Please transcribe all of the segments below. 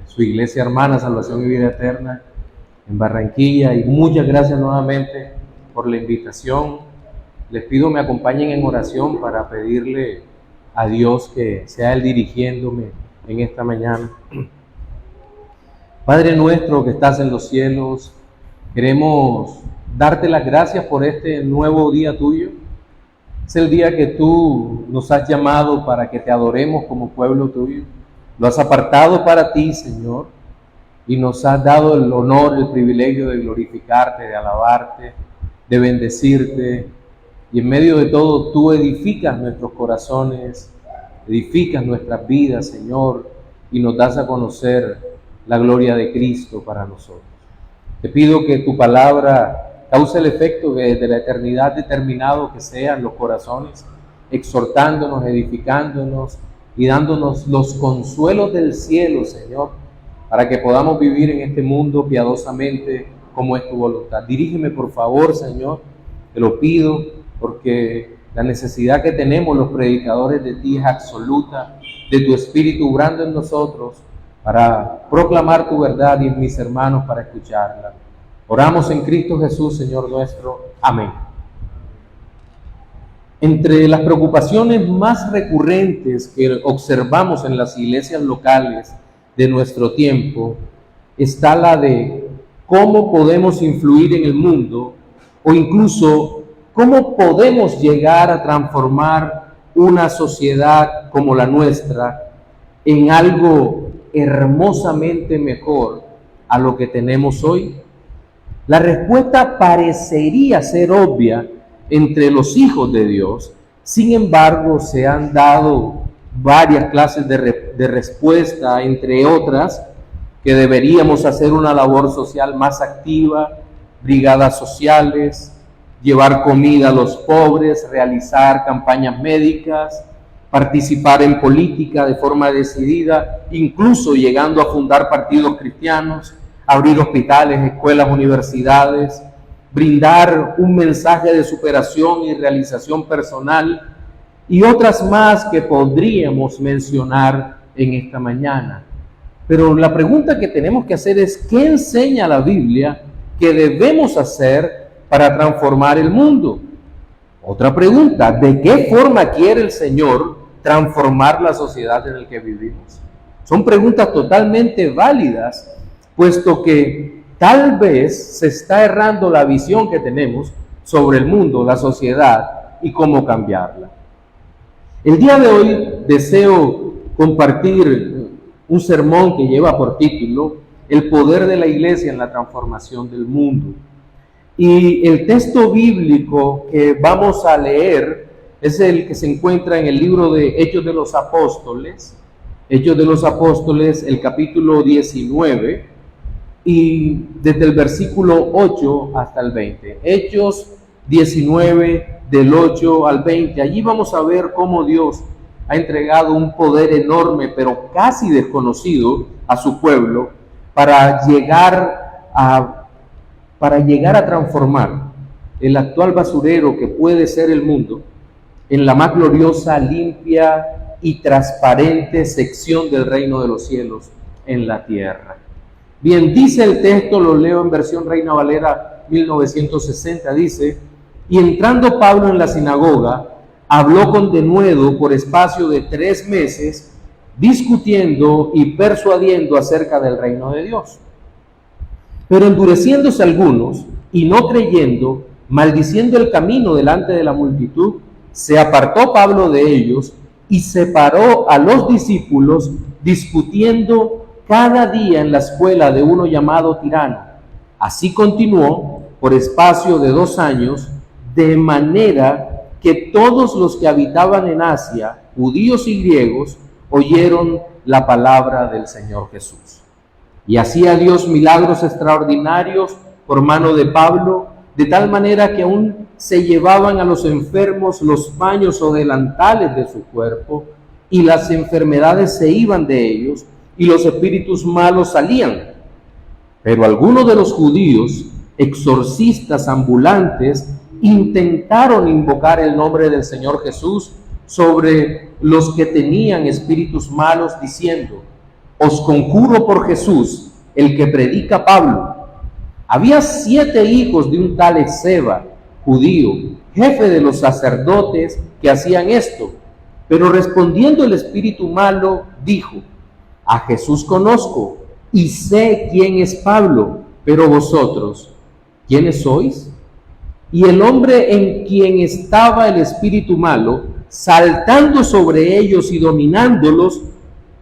su iglesia hermana, Salvación y Vida Eterna, en Barranquilla. Y muchas gracias nuevamente por la invitación. Les pido me acompañen en oración para pedirle a Dios que sea Él dirigiéndome en esta mañana. Padre nuestro que estás en los cielos, queremos darte las gracias por este nuevo día tuyo. Es el día que tú nos has llamado para que te adoremos como pueblo tuyo. Lo has apartado para ti, Señor, y nos has dado el honor, el privilegio de glorificarte, de alabarte, de bendecirte. Y en medio de todo, tú edificas nuestros corazones, edificas nuestras vidas, Señor, y nos das a conocer la gloria de Cristo para nosotros. Te pido que tu palabra cause el efecto que desde la eternidad determinado que sea en los corazones, exhortándonos, edificándonos y dándonos los consuelos del cielo, Señor, para que podamos vivir en este mundo piadosamente como es tu voluntad. Dirígeme, por favor, Señor, te lo pido, porque la necesidad que tenemos los predicadores de ti es absoluta, de tu Espíritu obrando en nosotros para proclamar tu verdad y en mis hermanos para escucharla. Oramos en Cristo Jesús, Señor nuestro. Amén. Entre las preocupaciones más recurrentes que observamos en las iglesias locales de nuestro tiempo está la de cómo podemos influir en el mundo o incluso cómo podemos llegar a transformar una sociedad como la nuestra en algo hermosamente mejor a lo que tenemos hoy. La respuesta parecería ser obvia entre los hijos de Dios. Sin embargo, se han dado varias clases de respuesta, entre otras, que deberíamos hacer una labor social más activa, brigadas sociales, llevar comida a los pobres, realizar campañas médicas, participar en política de forma decidida, incluso llegando a fundar partidos cristianos, abrir hospitales, escuelas, universidades, brindar un mensaje de superación y realización personal y otras más que podríamos mencionar en esta mañana. Pero la pregunta que tenemos que hacer es, ¿qué enseña la Biblia que debemos hacer para transformar el mundo? Otra pregunta, ¿de qué forma quiere el Señor transformar la sociedad en la que vivimos? Son preguntas totalmente válidas, puesto que tal vez se está errando la visión que tenemos sobre el mundo, la sociedad y cómo cambiarla. El día de hoy deseo compartir un sermón que lleva por título El poder de la iglesia en la transformación del mundo. Y el texto bíblico que vamos a leer es el que se encuentra en el libro de Hechos de los Apóstoles, el capítulo 19, y desde el versículo 8 hasta el 20. Hechos 19, del 8 al 20. Allí vamos a ver cómo Dios ha entregado un poder enorme, pero casi desconocido, a su pueblo, para llegar a transformar el actual basurero que puede ser el mundo en la más gloriosa, limpia y transparente sección del reino de los cielos en la tierra. Bien, dice el texto, lo leo en versión Reina Valera 1960, dice: y entrando Pablo en la sinagoga, habló con denuedo por espacio de 3 meses, discutiendo y persuadiendo acerca del reino de Dios. Pero endureciéndose algunos y no creyendo, maldiciendo el camino delante de la multitud, se apartó Pablo de ellos y separó a los discípulos, discutiendo cada día en la escuela de uno llamado Tirano. Así continuó por espacio de 2 años, de manera que todos los que habitaban en Asia, judíos y griegos, oyeron la palabra del Señor Jesús. Y hacía Dios milagros extraordinarios por mano de Pablo, de tal manera que aún se llevaban a los enfermos los paños o delantales de su cuerpo, y las enfermedades se iban de ellos, y los espíritus malos salían. Pero algunos de los judíos, exorcistas ambulantes, intentaron invocar el nombre del Señor Jesús sobre los que tenían espíritus malos, diciendo: os conjuro por Jesús, el que predica Pablo. Había 7 hijos de un tal Esceva, judío, jefe de los sacerdotes, que hacían esto. Pero respondiendo el espíritu malo, dijo: a Jesús conozco y sé quién es Pablo, pero vosotros, ¿quiénes sois? Y el hombre en quien estaba el espíritu malo, saltando sobre ellos y dominándolos,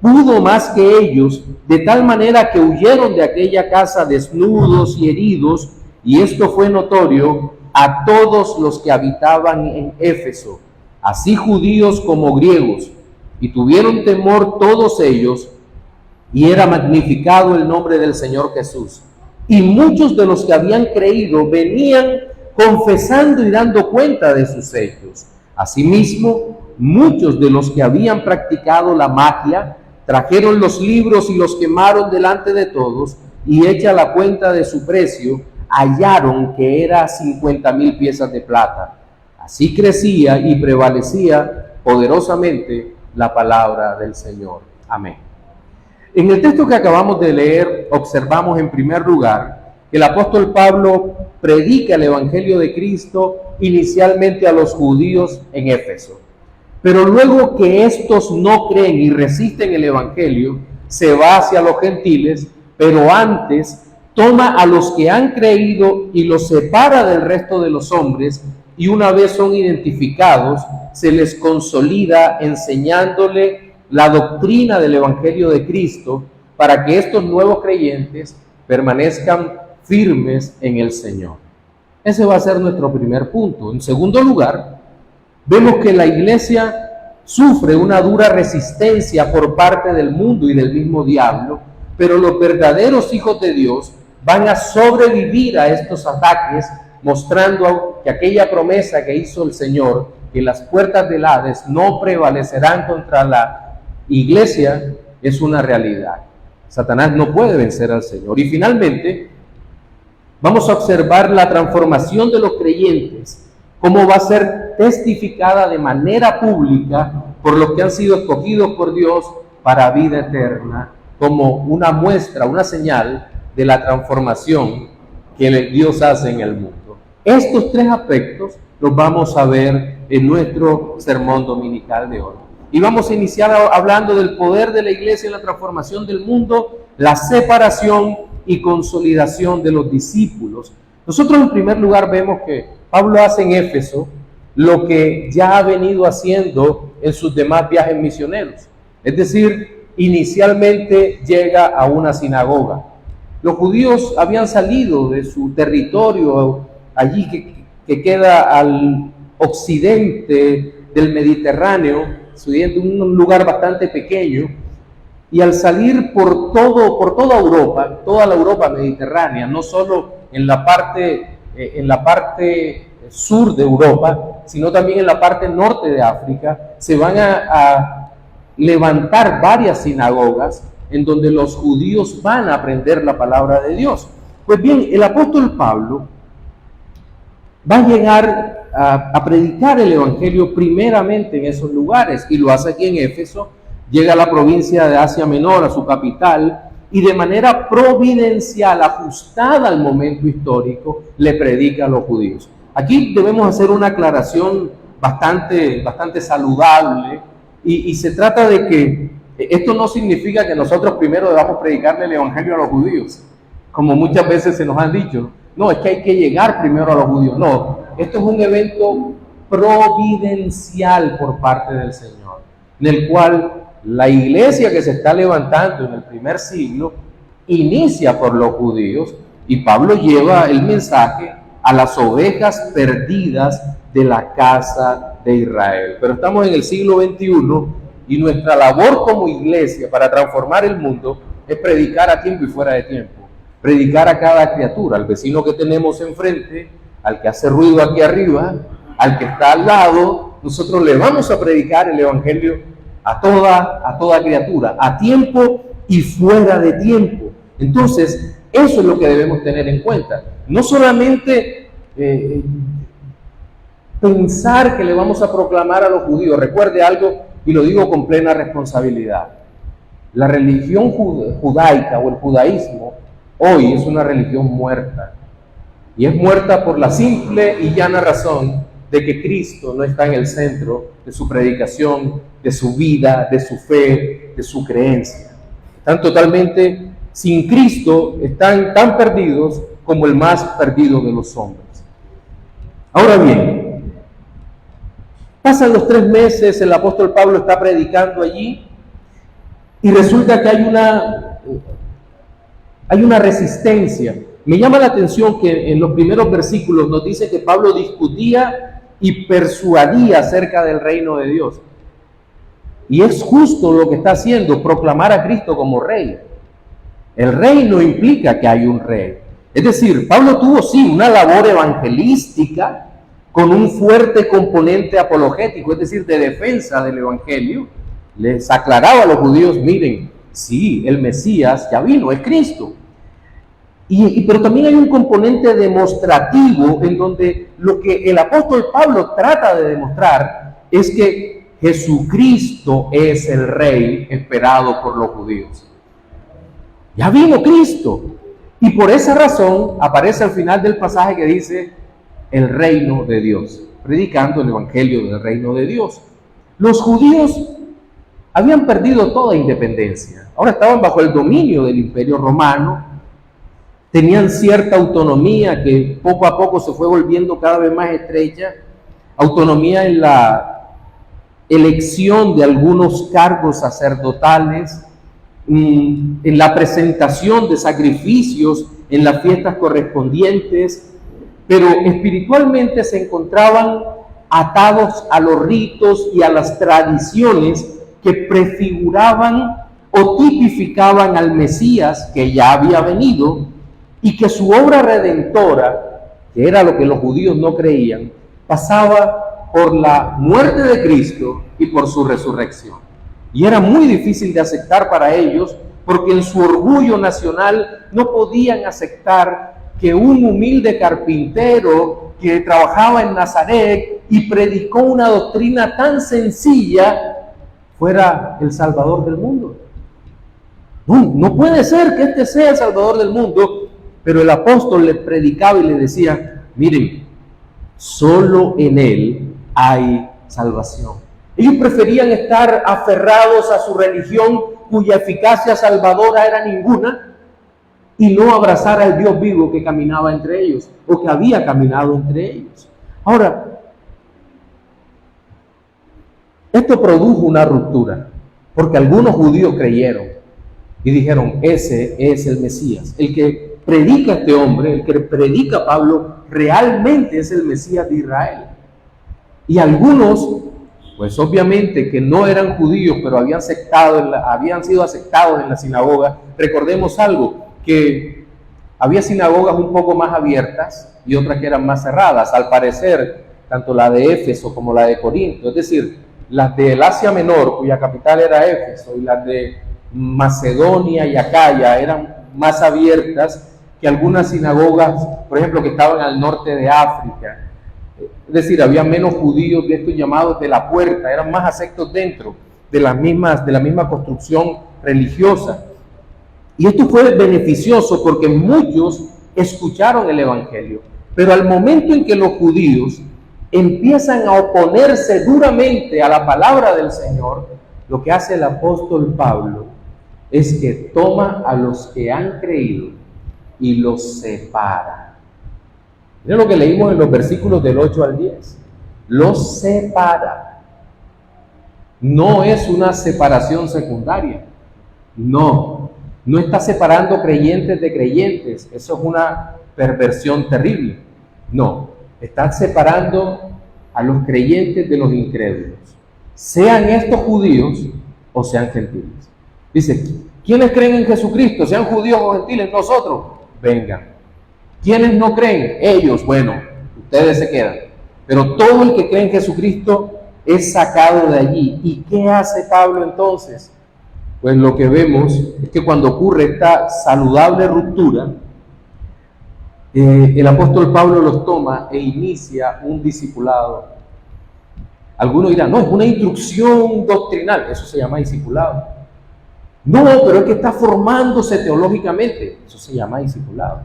pudo más que ellos, de tal manera que huyeron de aquella casa desnudos y heridos, y esto fue notorio a todos los que habitaban en Éfeso, así judíos como griegos, y tuvieron temor todos ellos, y era magnificado el nombre del Señor Jesús. Y muchos de los que habían creído venían confesando y dando cuenta de sus hechos. Asimismo, muchos de los que habían practicado la magia trajeron los libros y los quemaron delante de todos, y hecha la cuenta de su precio, hallaron que era 50,000 piezas de plata. Así crecía y prevalecía poderosamente la palabra del Señor. Amén. En el texto que acabamos de leer, observamos en primer lugar que el apóstol Pablo predica el Evangelio de Cristo inicialmente a los judíos en Éfeso. Pero luego que estos no creen y resisten el Evangelio, se va hacia los gentiles, pero antes toma a los que han creído y los separa del resto de los hombres, y una vez son identificados, se les consolida enseñándole la doctrina del Evangelio de Cristo para que estos nuevos creyentes permanezcan firmes en el Señor. Ese va a ser nuestro primer punto. En segundo lugar, vemos que la iglesia sufre una dura resistencia por parte del mundo y del mismo diablo, pero los verdaderos hijos de Dios van a sobrevivir a estos ataques, mostrando que aquella promesa que hizo el Señor, que las puertas del Hades no prevalecerán contra la iglesia, es una realidad. Satanás no puede vencer al Señor. Y finalmente, vamos a observar la transformación de los creyentes, cómo va a ser testificada de manera pública por los que han sido escogidos por Dios para vida eterna, como una muestra, una señal de la transformación que Dios hace en el mundo. Estos 3 aspectos los vamos a ver en nuestro sermón dominical de hoy. Y vamos a iniciar hablando del poder de la iglesia en la transformación del mundo, la separación y consolidación de los discípulos. Nosotros en primer lugar vemos que Pablo hace en Éfeso lo que ya ha venido haciendo en sus demás viajes misioneros. Es decir, inicialmente llega a una sinagoga. Los judíos habían salido de su territorio, allí que queda al occidente del Mediterráneo, en un lugar bastante pequeño, y al salir por toda Europa, toda la Europa mediterránea, no solo en la parte sur de Europa, sino también en la parte norte de África, se van a levantar varias sinagogas en donde los judíos van a aprender la palabra de Dios. Pues bien, el apóstol Pablo va a llegar a predicar el Evangelio primeramente en esos lugares, y lo hace aquí en Éfeso. Llega a la provincia de Asia Menor, a su capital, y de manera providencial, ajustada al momento histórico, le predica a los judíos. Aquí debemos hacer una aclaración bastante saludable, y se trata de que esto no significa que nosotros primero debamos predicarle el Evangelio a los judíos, como muchas veces se nos han dicho. No, es que hay que llegar primero a los judíos. No, esto es un evento providencial por parte del Señor, en el cual la iglesia que se está levantando en el primer siglo inicia por los judíos, y Pablo lleva el mensaje a las ovejas perdidas de la casa de Israel. Pero estamos en el siglo XXI, y nuestra labor como iglesia para transformar el mundo es predicar a tiempo y fuera de tiempo. Predicar a cada criatura, al vecino que tenemos enfrente, al que hace ruido aquí arriba, al que está al lado. Nosotros le vamos a predicar el Evangelio a toda criatura, a tiempo y fuera de tiempo. Entonces, eso es lo que debemos tener en cuenta. No solamente pensar que le vamos a proclamar a los judíos. Recuerde algo, y lo digo con plena responsabilidad. La religión judaica o el judaísmo hoy es una religión muerta. Y es muerta por la simple y llana razón de que Cristo no está en el centro de su predicación, de su vida, de su fe, de su creencia. Están totalmente sin Cristo, están tan perdidos como el más perdido de los hombres. Ahora bien, pasan los 3 meses, el apóstol Pablo está predicando allí y resulta que hay una resistencia. Me llama la atención que en los primeros versículos nos dice que Pablo discutía y persuadía acerca del reino de Dios. Y es justo lo que está haciendo, proclamar a Cristo como rey. El reino implica que hay un rey. Es decir, Pablo tuvo sí una labor evangelística con un fuerte componente apologético, es decir, de defensa del evangelio. Les aclaraba a los judíos, miren, sí, el Mesías ya vino, es Cristo. Pero también hay un componente demostrativo en donde lo que el apóstol Pablo trata de demostrar es que Jesucristo es el rey esperado por los judíos. Ya vino Cristo. Y por esa razón aparece al final del pasaje que dice el reino de Dios, predicando el evangelio del reino de Dios. Los judíos habían perdido toda independencia. Ahora estaban bajo el dominio del Imperio Romano. Tenían cierta autonomía que poco a poco se fue volviendo cada vez más estrecha. Autonomía en la elección de algunos cargos sacerdotales, en la presentación de sacrificios en las fiestas correspondientes, pero espiritualmente se encontraban atados a los ritos y a las tradiciones que prefiguraban o tipificaban al Mesías que ya había venido y que su obra redentora, que era lo que los judíos no creían, pasaba por la muerte de Cristo y por su resurrección. Y era muy difícil de aceptar para ellos, porque en su orgullo nacional no podían aceptar que un humilde carpintero que trabajaba en Nazaret y predicó una doctrina tan sencilla fuera el Salvador del mundo. No puede ser que este sea el Salvador del mundo. Pero el apóstol les predicaba y les decía, miren, solo en Él hay salvación. Ellos preferían estar aferrados a su religión cuya eficacia salvadora era ninguna y no abrazar al Dios vivo que caminaba entre ellos o que había caminado entre ellos. Ahora, esto produjo una ruptura porque algunos judíos creyeron y dijeron, ese es el Mesías, el que predica este hombre, el que predica Pablo, realmente es el Mesías de Israel. Y algunos, pues obviamente que no eran judíos, pero habían sido aceptados en la sinagoga. Recordemos algo, que había sinagogas un poco más abiertas y otras que eran más cerradas. Al parecer, tanto la de Éfeso como la de Corinto, es decir, las del Asia Menor, cuya capital era Éfeso, y las de Macedonia y Acaya eran más abiertas que algunas sinagogas, por ejemplo, que estaban al norte de África. Es decir, había menos judíos de estos llamados de la puerta, eran más aceptos dentro de la misma construcción religiosa. Y esto fue beneficioso porque muchos escucharon el evangelio, pero al momento en que los judíos empiezan a oponerse duramente a la palabra del Señor, lo que hace el apóstol Pablo es que toma a los que han creído y los separa. Miren lo que leímos en los versículos del 8 al 10. Los separa. No es una separación secundaria. No está separando creyentes de creyentes. Eso es una perversión terrible. No, está separando a los creyentes de los incrédulos, sean estos judíos o sean gentiles. Dice, ¿quiénes creen en Jesucristo? Sean judíos o gentiles, nosotros, vengan. ¿Quiénes no creen? Ellos, bueno, ustedes se quedan. Pero todo el que cree en Jesucristo es sacado de allí. ¿Y qué hace Pablo entonces? Pues lo que vemos es que cuando ocurre esta saludable ruptura, el apóstol Pablo los toma e inicia un discipulado. Algunos dirán, no, es una instrucción doctrinal, eso se llama discipulado. No, pero es que está formándose teológicamente. Eso se llama discipulado.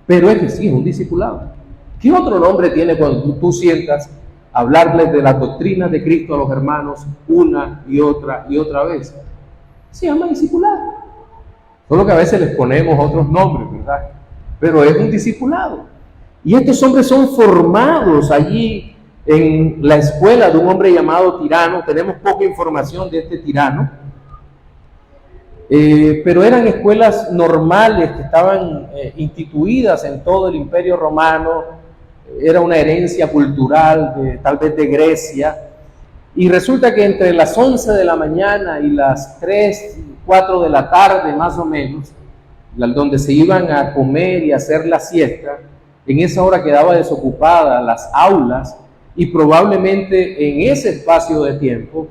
Pero es que sí, es un discipulado. ¿Qué otro nombre tiene cuando tú sientas hablarles de las doctrinas de Cristo a los hermanos una y otra vez? Se llama discipulado. Solo que a veces les ponemos otros nombres, ¿verdad? Pero es un discipulado. Y estos hombres son formados allí en la escuela de un hombre llamado Tirano. Tenemos poca información de este Tirano, pero eran escuelas normales que estaban instituidas en todo el Imperio Romano. Era una herencia cultural, tal vez de Grecia. Y resulta que entre las 11 de la mañana y las 3, 4 de la tarde más o menos, donde se iban a comer y a hacer la siesta, en esa hora quedaba desocupada las aulas y probablemente en ese espacio de tiempo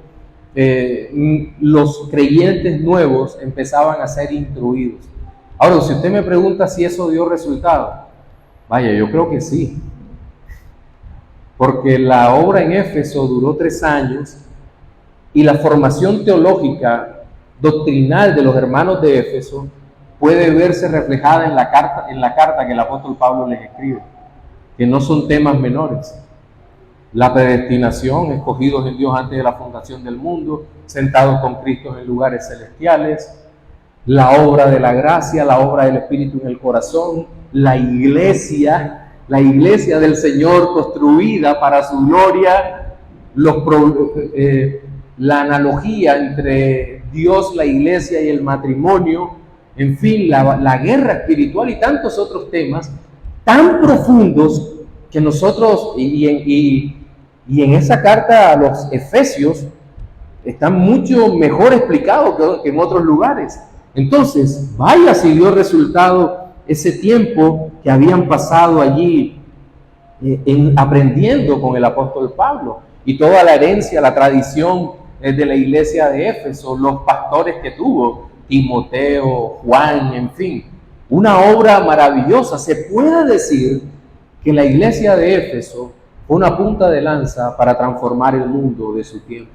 los creyentes nuevos empezaban a ser instruidos. Ahora, si usted me pregunta si eso dio resultado, vaya, yo creo que sí. Porque la obra en Éfeso duró 3 años y la formación teológica doctrinal de los hermanos de Éfeso puede verse reflejada en la carta que el apóstol Pablo les escribe, que no son temas menores. La predestinación, escogidos en Dios antes de la fundación del mundo, sentados con Cristo en lugares celestiales, la obra de la gracia, la obra del Espíritu en el corazón, la iglesia del Señor construida para su gloria, la analogía entre Dios, la iglesia y el matrimonio, en fin, la guerra espiritual y tantos otros temas tan profundos que nosotros, y en esa carta a los Efesios, están mucho mejor explicados que en otros lugares. Entonces, vaya si dio resultado ese tiempo que habían pasado allí aprendiendo con el apóstol Pablo, y toda la herencia, la tradición de la iglesia de Éfeso, los pastores que tuvo, Timoteo, Juan, en fin, una obra maravillosa. Se puede decir que la iglesia de Éfeso fue una punta de lanza para transformar el mundo de su tiempo.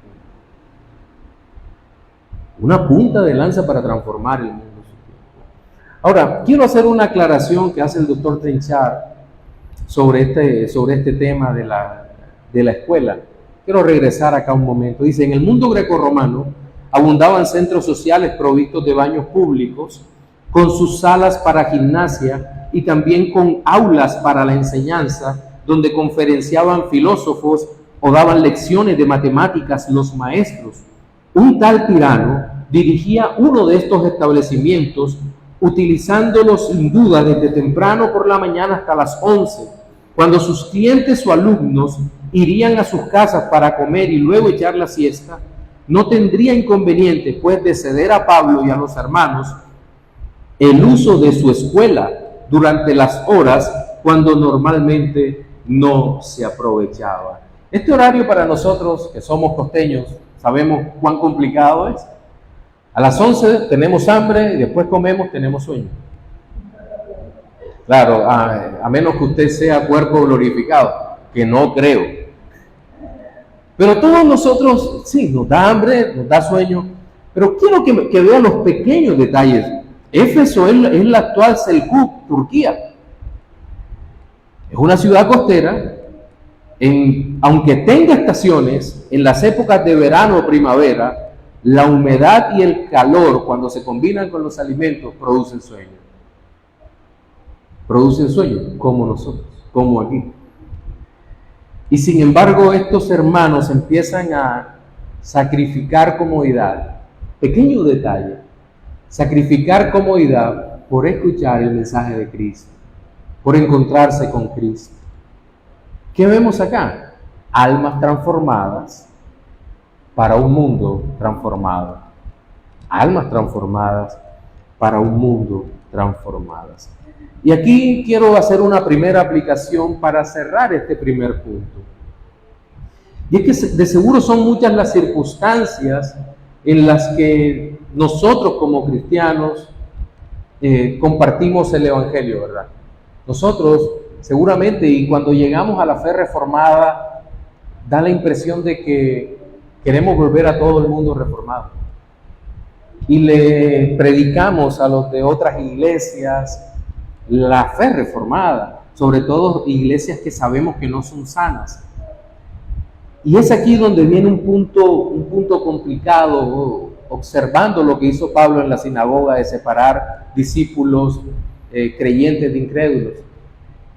Una punta de lanza para transformar el mundo de su tiempo. Ahora, quiero hacer una aclaración que hace el doctor Trenchard sobre este tema de la escuela. Quiero regresar acá un momento. Dice, en el mundo grecorromano abundaban centros sociales provistos de baños públicos, con sus salas para gimnasia y también con aulas para la enseñanza, donde conferenciaban filósofos o daban lecciones de matemáticas los maestros. Un tal Tirano dirigía uno de estos establecimientos, utilizándolos sin duda desde temprano por la mañana hasta las 11, cuando sus clientes o alumnos irían a sus casas para comer y luego echar la siesta. No tendría inconveniente, pues, de ceder a Pablo y a los hermanos el uso de su escuela durante las horas cuando normalmente no se aprovechaba. Este horario para nosotros, que somos costeños, sabemos cuán complicado es. A las 11 tenemos hambre y después comemos, tenemos sueño. Claro, a menos que usted sea cuerpo glorificado, que no creo. Pero todos nosotros, sí, nos da hambre, nos da sueño, pero quiero que vean los pequeños detalles. Éfeso es la actual Selçuk, Turquía. Es una ciudad costera, aunque tenga estaciones, en las épocas de verano o primavera, la humedad y el calor, cuando se combinan con los alimentos, producen sueño. Producen sueño, como nosotros, como aquí. Y sin embargo, estos hermanos empiezan a sacrificar comodidad. Pequeño detalle, sacrificar comodidad por escuchar el mensaje de Cristo, por encontrarse con Cristo. ¿Qué vemos acá? Almas transformadas para un mundo transformado. Almas transformadas para un mundo transformadas. Y aquí quiero hacer una primera aplicación para cerrar este primer punto. Y es que de seguro son muchas las circunstancias en las que nosotros como cristianos compartimos el Evangelio, ¿verdad? Nosotros seguramente, y cuando llegamos a la fe reformada, da la impresión de que queremos volver a todo el mundo reformado. y le predicamos a los de otras iglesias la fe reformada, sobre todo iglesias que sabemos que no son sanas. Y es aquí donde viene un punto complicado, observando lo que hizo Pablo en la sinagoga de separar discípulos creyentes de incrédulos.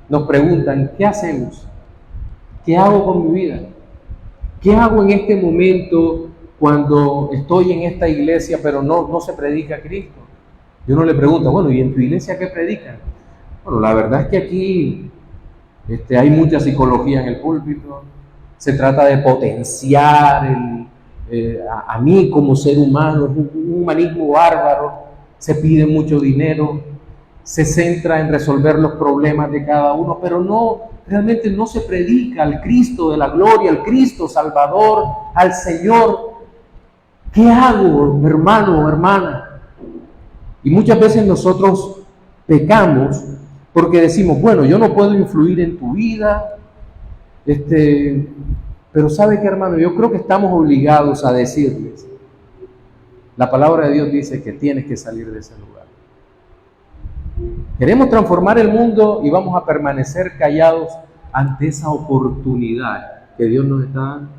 Nos preguntan, ¿qué hacemos? ¿Qué hago con mi vida? ¿Qué hago en este momento cuando estoy en esta iglesia pero no se predica a Cristo? Y uno le pregunta, bueno, ¿y en tu iglesia qué predican? Bueno, la verdad es que aquí hay mucha psicología en el púlpito. Se trata de potenciar a mí como ser humano, es un humanismo bárbaro. Se pide mucho dinero, se centra en resolver los problemas de cada uno, pero realmente no se predica al Cristo de la gloria, al Cristo Salvador, al Señor. ¿Qué hago, hermano o hermana? Y muchas veces nosotros pecamos porque decimos, bueno, yo no puedo influir en tu vida, pero ¿sabe qué, hermano? Yo creo que estamos obligados a decirles, la palabra de Dios dice que tienes que salir de ese lugar. Queremos transformar el mundo y vamos a permanecer callados ante esa oportunidad que Dios nos está dando.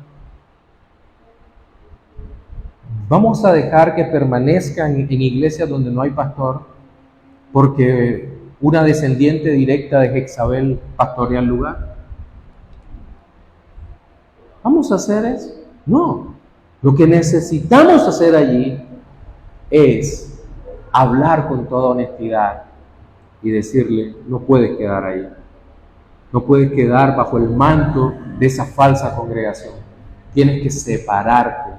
Vamos a dejar que permanezcan en iglesias donde no hay pastor porque una descendiente directa de Jezabel pastorea el lugar. ¿Vamos a hacer eso? No. Lo que necesitamos hacer allí es hablar con toda honestidad y decirle, no puedes quedar ahí. No puedes quedar bajo el manto de esa falsa congregación. Tienes que separarte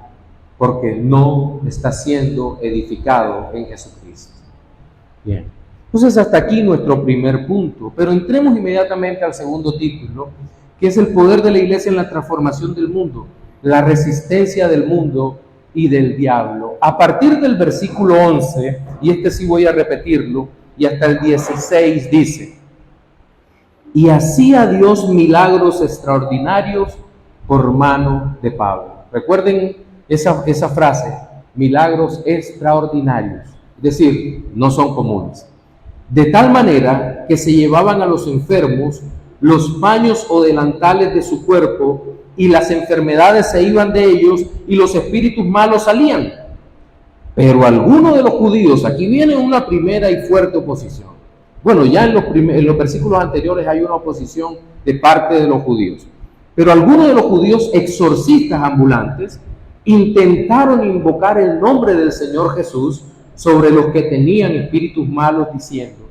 porque no está siendo edificado en Jesucristo. Bien. Entonces hasta aquí nuestro primer punto, pero entremos inmediatamente al segundo título, que es el poder de la iglesia en la transformación del mundo, la resistencia del mundo y del diablo. A partir del versículo 11, y sí voy a repetirlo, y hasta el 16 dice, y hacía Dios milagros extraordinarios por mano de Pablo. Recuerden esa frase, milagros extraordinarios, es decir, no son comunes. De tal manera que se llevaban a los enfermos los paños o delantales de su cuerpo, y las enfermedades se iban de ellos, y los espíritus malos salían. Pero algunos de los judíos, aquí viene una primera y fuerte oposición. Bueno, ya en los versículos anteriores hay una oposición de parte de los judíos. Pero algunos de los judíos exorcistas ambulantes intentaron invocar el nombre del Señor Jesús sobre los que tenían espíritus malos, diciendo,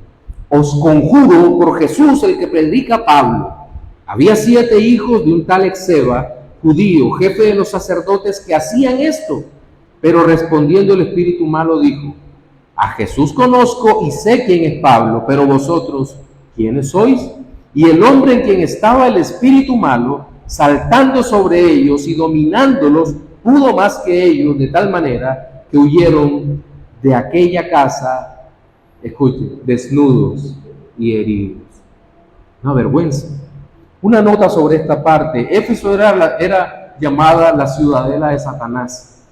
os conjuro por Jesús el que predica Pablo. Había 7 hijos de un tal Exeba, judío, jefe de los sacerdotes, que hacían esto. Pero respondiendo el espíritu malo dijo, a Jesús conozco y sé quién es Pablo, pero vosotros, ¿quiénes sois? Y el hombre en quien estaba el espíritu malo, saltando sobre ellos y dominándolos, pudo más que ellos, de tal manera que huyeron de aquella casa, escuchen, desnudos y heridos. Una vergüenza. Una nota sobre esta parte. Éfeso era llamada la ciudadela de Satanás.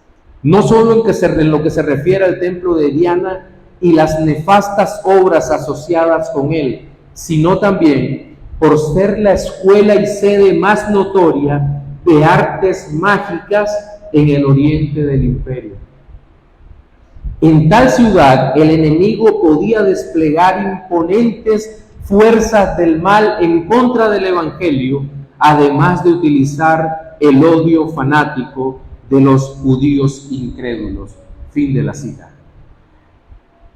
No solo en lo que se refiere al templo de Diana y las nefastas obras asociadas con él, sino también por ser la escuela y sede más notoria de artes mágicas en el oriente del imperio. En tal ciudad el enemigo podía desplegar imponentes fuerzas del mal en contra del evangelio, además de utilizar el odio fanático de los judíos incrédulos. Fin de la cita.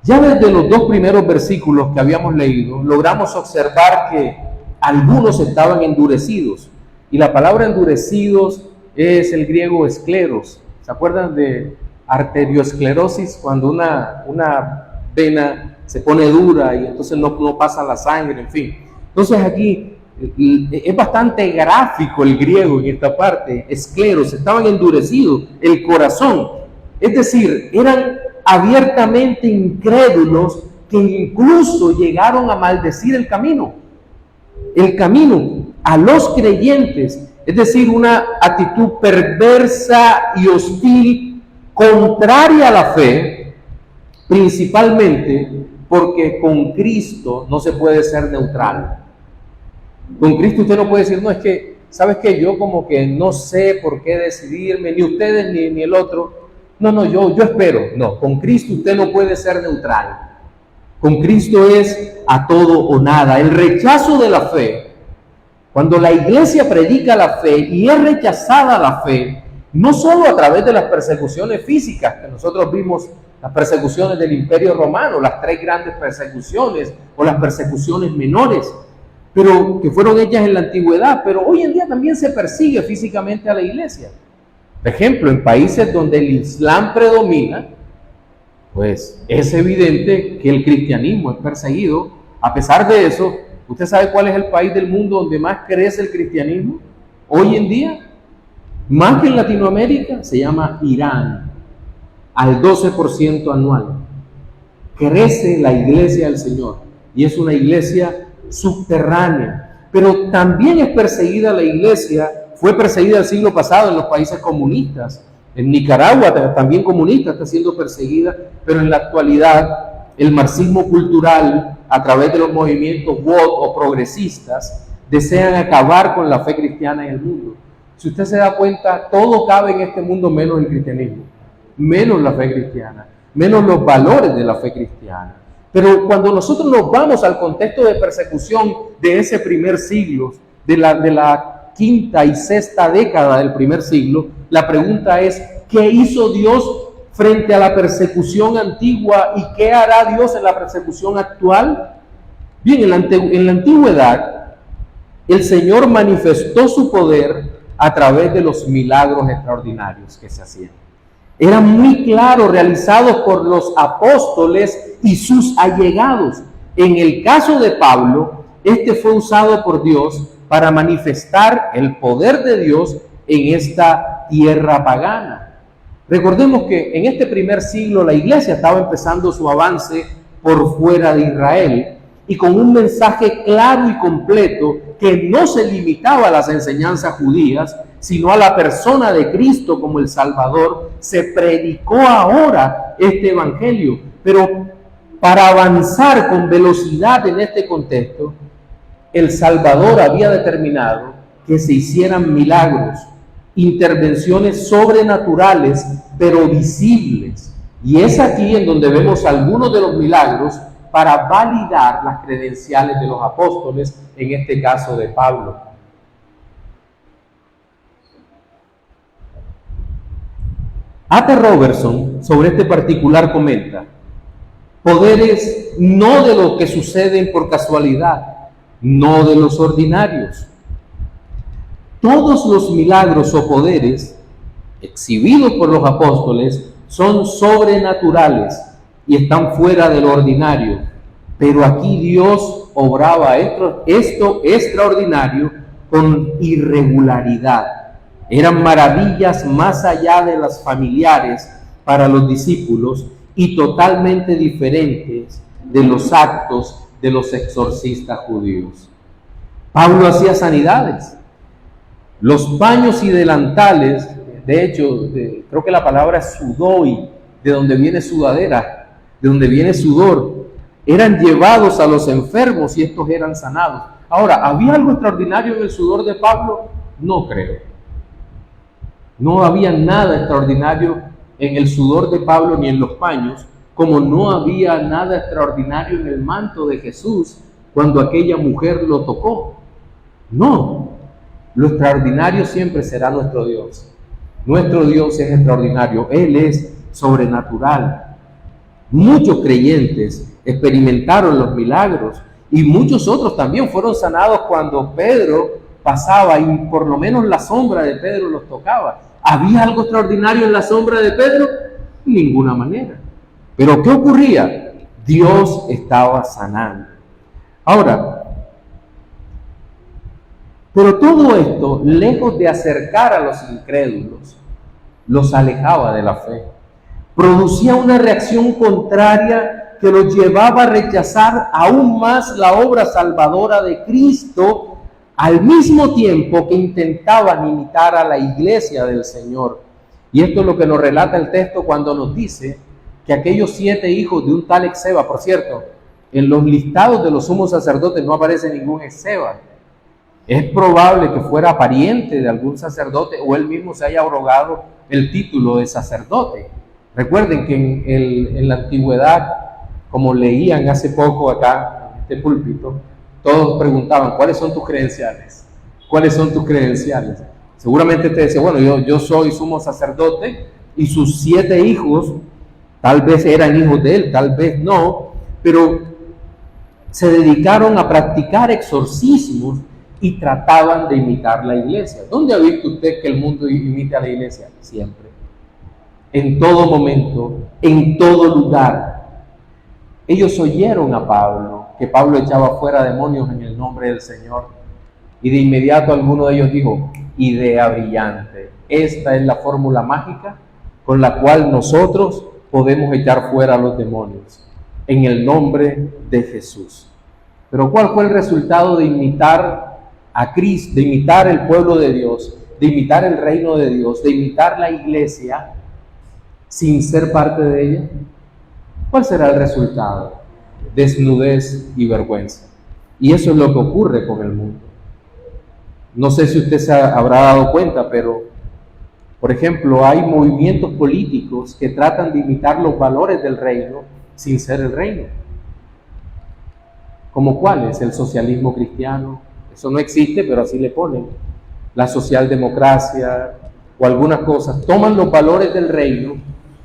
Ya desde los 2 primeros versículos que habíamos leído, logramos observar que algunos estaban endurecidos, y la palabra endurecidos es el griego escleros. ¿Se acuerdan de arteriosclerosis? Cuando una vena se pone dura y entonces no pasa la sangre, en fin. Entonces aquí es bastante gráfico el griego en esta parte. Escleros, estaban endurecidos el corazón, es decir, eran abiertamente incrédulos, que incluso llegaron a maldecir el camino a los creyentes, es decir, una actitud perversa y hostil, contraria a la fe, principalmente porque con Cristo no se puede ser neutral. Con Cristo usted no puede decir, no, es que, ¿sabes qué? Yo como que no sé por qué decidirme, ni ustedes ni el otro. No, yo espero. No, con Cristo usted no puede ser neutral. Con Cristo es a todo o nada. El rechazo de la fe, cuando la iglesia predica la fe y es rechazada la fe, no solo a través de las persecuciones físicas que nosotros vimos, las persecuciones del Imperio Romano, las 3 grandes persecuciones o las persecuciones menores, pero que fueron hechas en la antigüedad, pero hoy en día también se persigue físicamente a la iglesia. Por ejemplo, en países donde el Islam predomina, pues es evidente que el cristianismo es perseguido. A pesar de eso, ¿usted sabe cuál es el país del mundo donde más crece el cristianismo hoy en día? Más que en Latinoamérica, se llama Irán, al 12% anual. Crece la iglesia del Señor y es una iglesia subterránea, pero también es perseguida la iglesia, fue perseguida el siglo pasado en los países comunistas. En Nicaragua también comunista está siendo perseguida, pero en la actualidad el marxismo cultural a través de los movimientos woke o progresistas desean acabar con la fe cristiana en el mundo. Si usted se da cuenta, todo cabe en este mundo menos el cristianismo, menos la fe cristiana, menos los valores de la fe cristiana. Pero cuando nosotros nos vamos al contexto de persecución de ese primer siglo, de la quinta y sexta década del primer siglo, la pregunta es, ¿qué hizo Dios frente a la persecución antigua y qué hará Dios en la persecución actual? Bien, en la antigüedad, el Señor manifestó su poder a través de los milagros extraordinarios que se hacían. Eran muy claros, realizados por los apóstoles y sus allegados. En el caso de Pablo, este fue usado por Dios para manifestar el poder de Dios en esta tierra pagana. Recordemos que en este primer siglo la iglesia estaba empezando su avance por fuera de Israel y con un mensaje claro y completo que no se limitaba a las enseñanzas judías, sino a la persona de Cristo como el Salvador. Se predicó ahora este evangelio, pero para avanzar con velocidad en este contexto, el Salvador había determinado que se hicieran milagros, intervenciones sobrenaturales, pero visibles. Y es aquí en donde vemos algunos de los milagros para validar las credenciales de los apóstoles, en este caso de Pablo. A.T. Robertson sobre este particular comenta: poderes no de lo que suceden por casualidad, no de los ordinarios. Todos los milagros o poderes exhibidos por los apóstoles son sobrenaturales y están fuera de lo ordinario, pero aquí Dios obraba esto extraordinario con irregularidad. Eran maravillas más allá de las familiares para los discípulos y totalmente diferentes de los actos de los exorcistas judíos. Pablo hacía sanidades. Los paños y delantales, de hecho, creo que la palabra es sudoi, de donde viene sudadera, de donde viene sudor, eran llevados a los enfermos y estos eran sanados. Ahora, ¿había algo extraordinario en el sudor de Pablo? No creo. No había nada extraordinario en el sudor de Pablo ni en los paños, como no había nada extraordinario en el manto de Jesús cuando aquella mujer lo tocó. No, lo extraordinario siempre será nuestro Dios. Nuestro Dios es extraordinario, Él es sobrenatural. Muchos creyentes experimentaron los milagros y muchos otros también fueron sanados cuando Pedro pasaba y por lo menos la sombra de Pedro los tocaba. ¿Había algo extraordinario en la sombra de Pedro? Ninguna manera. ¿Pero qué ocurría? Dios estaba sanando. Ahora, pero todo esto, lejos de acercar a los incrédulos, los alejaba de la fe. Producía una reacción contraria que los llevaba a rechazar aún más la obra salvadora de Cristo, al mismo tiempo que intentaban imitar a la iglesia del Señor. Y esto es lo que nos relata el texto cuando nos dice que aquellos 7 hijos de un tal Esceva, por cierto, en los listados de los sumos sacerdotes no aparece ningún Esceva. Es probable que fuera pariente de algún sacerdote o él mismo se haya arrogado el título de sacerdote. Recuerden que en la antigüedad, como leían hace poco acá en este púlpito, todos preguntaban, ¿cuáles son tus credenciales? ¿Cuáles son tus credenciales? Seguramente te decía, bueno, yo soy sumo sacerdote y sus 7 hijos, tal vez eran hijos de él, tal vez no, pero se dedicaron a practicar exorcismos y trataban de imitar la iglesia. ¿Dónde ha visto usted que el mundo imite a la iglesia? Siempre. En todo momento, en todo lugar. Ellos oyeron a Pablo, que Pablo echaba fuera demonios en el nombre del Señor. Y de inmediato alguno de ellos dijo, idea brillante. Esta es la fórmula mágica con la cual nosotros podemos echar fuera a los demonios. En el nombre de Jesús. Pero ¿cuál fue el resultado de imitar a Cristo, de imitar el pueblo de Dios, de imitar el reino de Dios, de imitar la iglesia sin ser parte de ella? ¿Cuál será el resultado? Desnudez y vergüenza. Y eso es lo que ocurre con el mundo. No sé si usted se habrá dado cuenta, pero, por ejemplo, hay movimientos políticos que tratan de imitar los valores del reino sin ser el reino. ¿Como cuáles? El socialismo cristiano. Eso no existe, pero así le ponen. La socialdemocracia o algunas cosas. Toman los valores del reino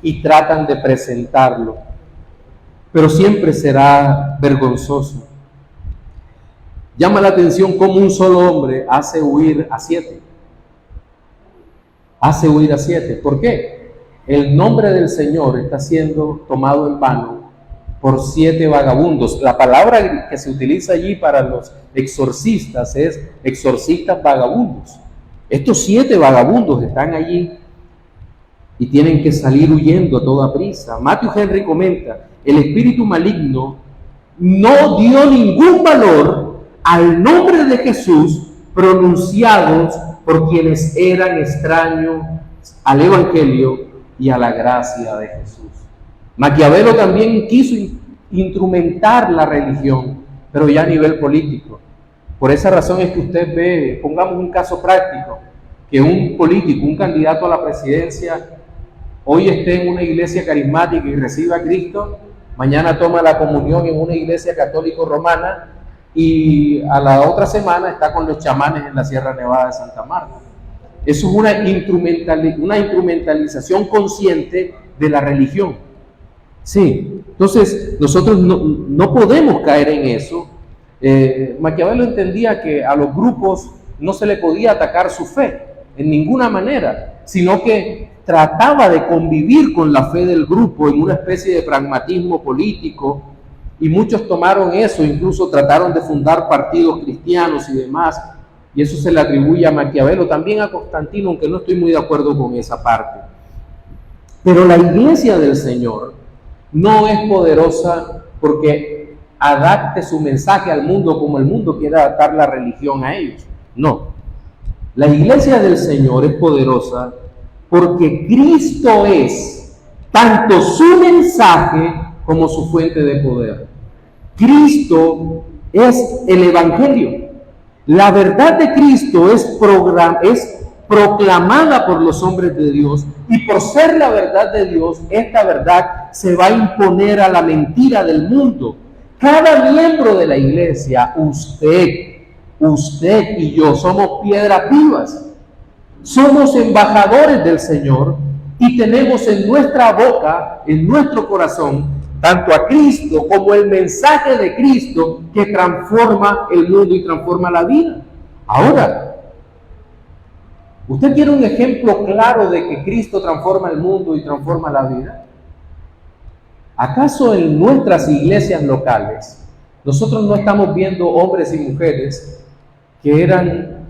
y tratan de presentarlo. Pero siempre será vergonzoso. Llama la atención cómo un solo hombre hace huir a 7. Hace huir a 7. ¿Por qué? El nombre del Señor está siendo tomado en vano por 7 vagabundos. La palabra que se utiliza allí para los exorcistas es exorcistas vagabundos. Estos 7 vagabundos están allí y tienen que salir huyendo a toda prisa. Matthew Henry comenta, el espíritu maligno no dio ningún valor al nombre de Jesús pronunciados por quienes eran extraños al Evangelio y a la gracia de Jesús. Maquiavelo también quiso instrumentar la religión, pero ya a nivel político. Por esa razón es que usted ve, pongamos un caso práctico, que un político, un candidato a la presidencia, hoy esté en una iglesia carismática y reciba a Cristo, mañana toma la comunión en una iglesia católico romana y a la otra semana está con los chamanes en la Sierra Nevada de Santa Marta. Eso es una instrumentalización consciente de la religión. Sí, entonces nosotros no podemos caer en eso. Maquiavelo entendía que a los grupos no se le podía atacar su fe en ninguna manera, sino que trataba de convivir con la fe del grupo en una especie de pragmatismo político, y muchos tomaron eso, incluso trataron de fundar partidos cristianos y demás, y eso se le atribuye a Maquiavelo, también a Constantino, aunque no estoy muy de acuerdo con esa parte. Pero la iglesia del Señor no es poderosa porque adapte su mensaje al mundo como el mundo quiere adaptar la religión a ellos. No. La iglesia del Señor es poderosa porque Cristo es tanto su mensaje como su fuente de poder. Cristo es el Evangelio. La verdad de Cristo es proclamada por los hombres de Dios, y por ser la verdad de Dios, esta verdad se va a imponer a la mentira del mundo. Cada miembro de la iglesia, usted y yo, somos piedras vivas, somos embajadores del Señor y tenemos en nuestra boca, en nuestro corazón, tanto a Cristo como el mensaje de Cristo que transforma el mundo y transforma la vida. Ahora, ¿usted quiere un ejemplo claro de que Cristo transforma el mundo y transforma la vida? ¿Acaso en nuestras iglesias locales nosotros no estamos viendo hombres y mujeres que eran,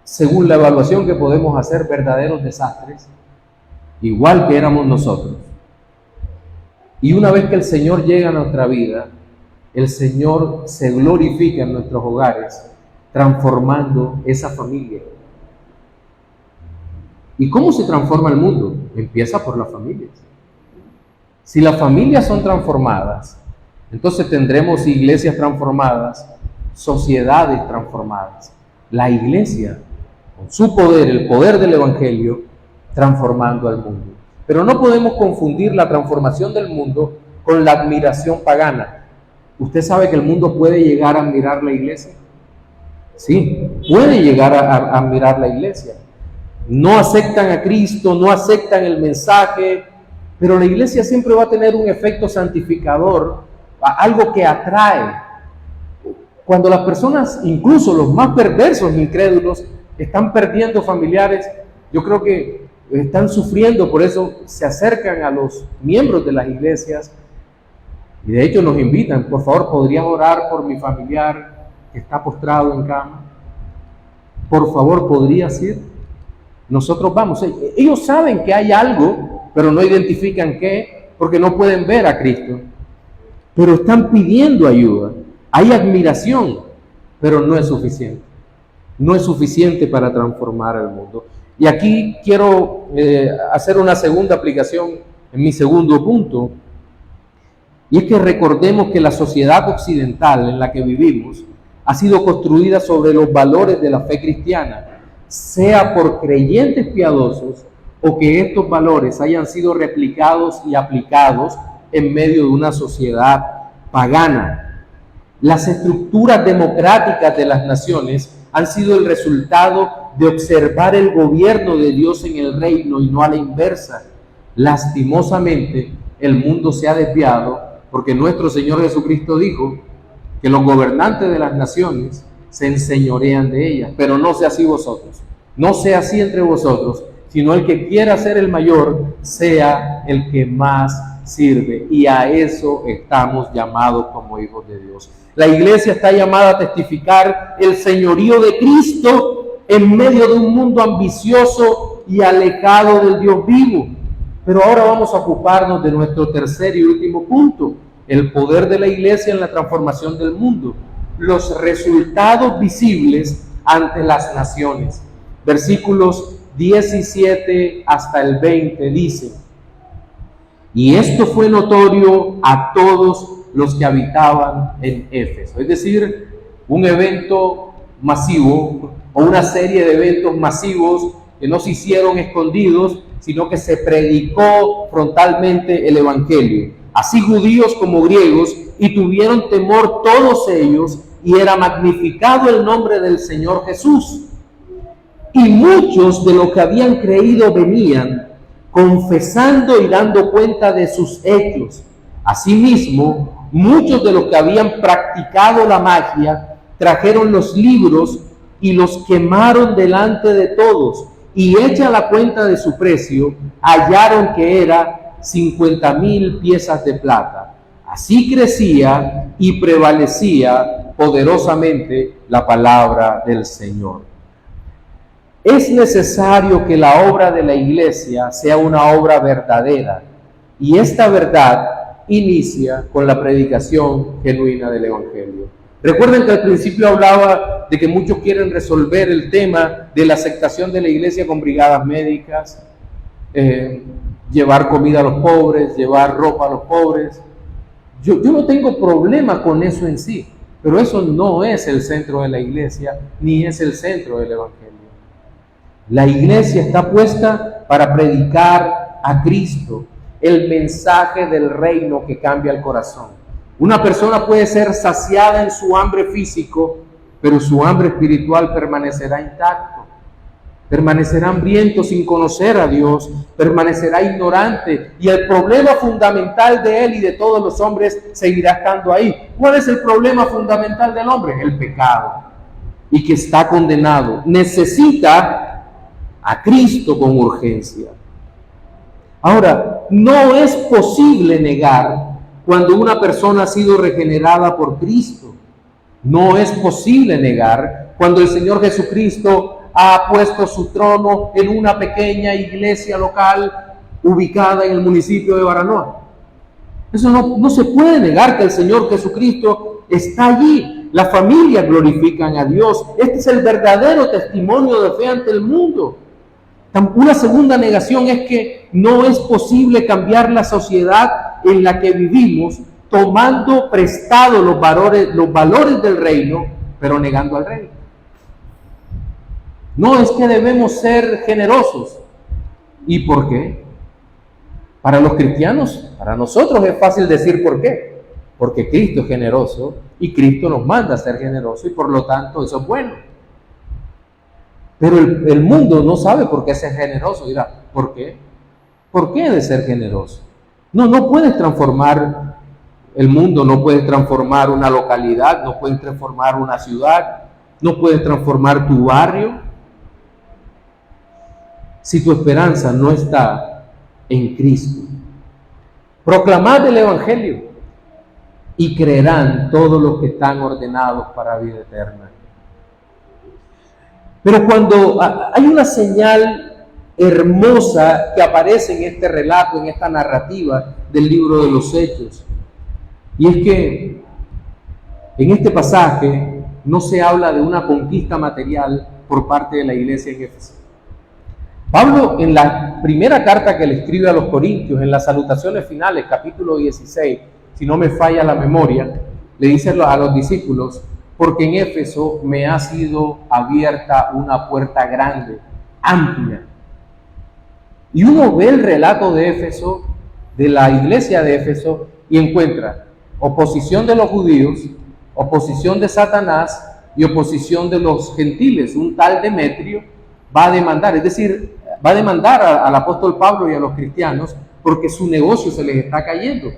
según la evaluación que podemos hacer, verdaderos desastres, igual que éramos nosotros? Y una vez que el Señor llega a nuestra vida, el Señor se glorifica en nuestros hogares, transformando esa familia. ¿Y cómo se transforma el mundo? Empieza por las familias. Si las familias son transformadas, entonces tendremos iglesias transformadas, sociedades transformadas. La iglesia, con su poder, el poder del Evangelio, transformando al mundo. Pero no podemos confundir la transformación del mundo con la admiración pagana. ¿Usted sabe que el mundo puede llegar a admirar la iglesia? Sí, puede llegar a admirar la iglesia. No aceptan a Cristo, no aceptan el mensaje, pero la iglesia siempre va a tener un efecto santificador, algo que atrae. Cuando las personas, incluso los más perversos e incrédulos, están perdiendo familiares, yo creo que están sufriendo, por eso se acercan a los miembros de las iglesias y de hecho nos invitan: por favor, ¿podrías orar por mi familiar que está postrado en cama? Por favor, ¿podrías ir? Nosotros vamos. Ellos saben que hay algo, pero no identifican qué, porque no pueden ver a Cristo, pero están pidiendo ayuda. Hay admiración, pero no es suficiente. No es suficiente para transformar el mundo. Y aquí quiero hacer una segunda aplicación en mi segundo punto, y es que recordemos que la sociedad occidental en la que vivimos ha sido construida sobre los valores de la fe cristiana, sea por creyentes piadosos o que estos valores hayan sido replicados y aplicados en medio de una sociedad pagana. Las estructuras democráticas de las naciones han sido el resultado de observar el gobierno de Dios en el reino y no a la inversa. Lastimosamente, el mundo se ha desviado porque nuestro Señor Jesucristo dijo que los gobernantes de las naciones se enseñorean de ellas, pero no sea así vosotros, no sea así entre vosotros, sino el que quiera ser el mayor sea el que más sirve, y a eso estamos llamados como hijos de Dios. La iglesia está llamada a testificar el señorío de Cristo en medio de un mundo ambicioso y alejado del Dios vivo. Pero ahora vamos a ocuparnos de nuestro tercer y último punto: el poder de la iglesia en la transformación del mundo, los resultados visibles ante las naciones. Versículos 17 hasta el 20 dice: y esto fue notorio a todos los que habitaban en Éfeso. Es decir, un evento masivo o una serie de eventos masivos que no se hicieron escondidos, sino que se predicó frontalmente el Evangelio. Así judíos como griegos, y tuvieron temor todos ellos, y era magnificado el nombre del Señor Jesús. Y muchos de los que habían creído venían, confesando y dando cuenta de sus hechos. Asimismo, muchos de los que habían practicado la magia trajeron los libros y los quemaron delante de todos, y hecha la cuenta de su precio, hallaron que era 50,000 piezas de plata. Así crecía y prevalecía poderosamente la palabra del Señor. Es necesario que la obra de la iglesia sea una obra verdadera, y esta verdad inicia con la predicación genuina del Evangelio. Recuerden que al principio hablaba de que muchos quieren resolver el tema de la aceptación de la iglesia con brigadas médicas, llevar comida a los pobres, llevar ropa a los pobres. Yo no tengo problema con eso en sí, pero eso no es el centro de la iglesia, ni es el centro del Evangelio. La iglesia está puesta para predicar a Cristo, el mensaje del reino que cambia el corazón. Una persona puede ser saciada en su hambre físico, pero su hambre espiritual permanecerá intacto. Permanecerá hambriento sin conocer a Dios, permanecerá ignorante, y el problema fundamental de él y de todos los hombres seguirá estando ahí. ¿Cuál es el problema fundamental del hombre? El pecado, y que está condenado. Necesita a Cristo con urgencia. Ahora, no es posible negar cuando una persona ha sido regenerada por Cristo. No es posible negar cuando el Señor Jesucristo ha puesto su trono en una pequeña iglesia local ubicada en el municipio de Baranoa. Eso no se puede negar, que el Señor Jesucristo está allí. Las familias glorifican a Dios. Este es el verdadero testimonio de fe ante el mundo. Una segunda negación es que no es posible cambiar la sociedad en la que vivimos tomando prestado los valores del reino, pero negando al reino. No, es que debemos ser generosos. ¿Y por qué? Para los cristianos, para nosotros es fácil decir por qué. Porque Cristo es generoso y Cristo nos manda a ser generosos y por lo tanto eso es bueno. Pero el mundo no sabe por qué ser generoso. Dirá, ¿por qué? ¿Por qué de ser generoso? No puedes transformar el mundo, no puedes transformar una localidad, no puedes transformar una ciudad, no puedes transformar tu barrio si tu esperanza no está en Cristo. Proclamad el Evangelio y creerán todos los que están ordenados para vida eterna. Pero cuando hay una señal hermosa que aparece en este relato, en esta narrativa del libro de los Hechos, y es que en este pasaje no se habla de una conquista material por parte de la iglesia en Éfeso. Pablo, en la primera carta que le escribe a los Corintios, en las salutaciones finales, capítulo 16, si no me falla la memoria, le dice a los discípulos: porque en Éfeso me ha sido abierta una puerta grande, amplia. Y uno ve el relato de Éfeso, de la iglesia de Éfeso, y encuentra oposición de los judíos, oposición de Satanás y oposición de los gentiles. Un tal Demetrio va a demandar, es decir, va a demandar al apóstol Pablo y a los cristianos porque su negocio se les está cayendo.